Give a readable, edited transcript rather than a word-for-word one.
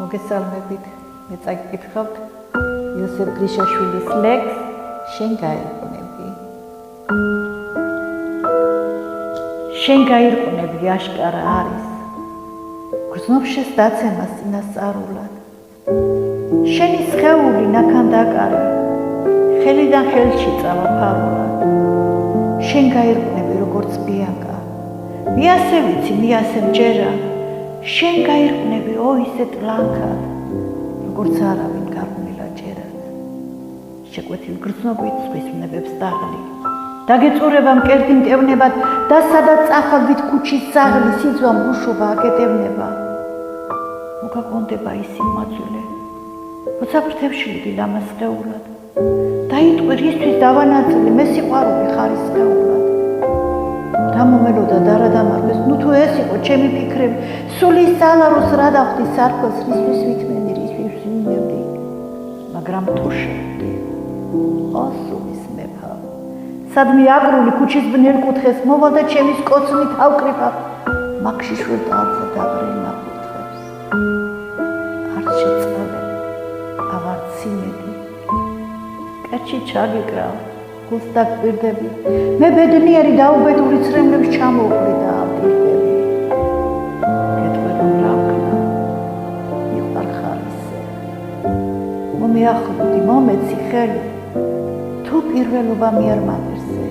მოგესალმებით, მე წაგიკითხავთ იოსებ გრიშაშვილის ლექსს შენ გაირკვნები. შენ გაირკვნები აშკარა არის, გრძნობშეს დაცემას წინასწარულად. შენი სხეული ნაქან დაკარი, ხელიდან ხელში წავა ფარულად. შენ გაირკვნები როგორც ბიაკა, მე ასე ვიცი, მე ასე მჯერა. შენ გაირკვნები ისეთ ლანქად, როგორც არავინ გარყვნილა ჯერად. შეკვეთილ გრძნობით ზღვის ვნებებს დაღლი, დაგეწურება მკერდი მტევნებად და სადაც წახალვით ქუჩის ძაღლი სიძვა მრუშობა აკეტევნება. მოგაგონდება ის იმაძულე, როცა ფრთებში ლამას სხეულად, დაიტყვი რისთვის დავანაწილე, მე სიყვარული ხარისხეულად. დამომელოდა და რა დამარხეს, ნუ თუ ეს იყო ჩემი ფიქრები, სული სალაროს რა დავხდი სარქოს, რისთვის ვითმენი, რისთვის ვინებდი, მაგრამ თუ შევდი, სულის მეფა, სადმე აგრული ქუჩის ბნელ კუთხეს მოვალ და ჩემის კოცნით ავკრიფა, მაგში შვილ ტალზე დაღრილ ნაფურთხებს. არ შეწყალე, აღარც სიმედი, კერჩი ჩაგიკრავ, გულს დაგკვირდები, მე ბედნიერი დაუბედური ცრემლებს ჩამოვყვრი და ავტირდები. გეტყვი რომ რა ვქნა, მიყარ ხალისე, მომეახლოდი, მომეცი ხელი, თუ პირველობა მიერ მადერსე.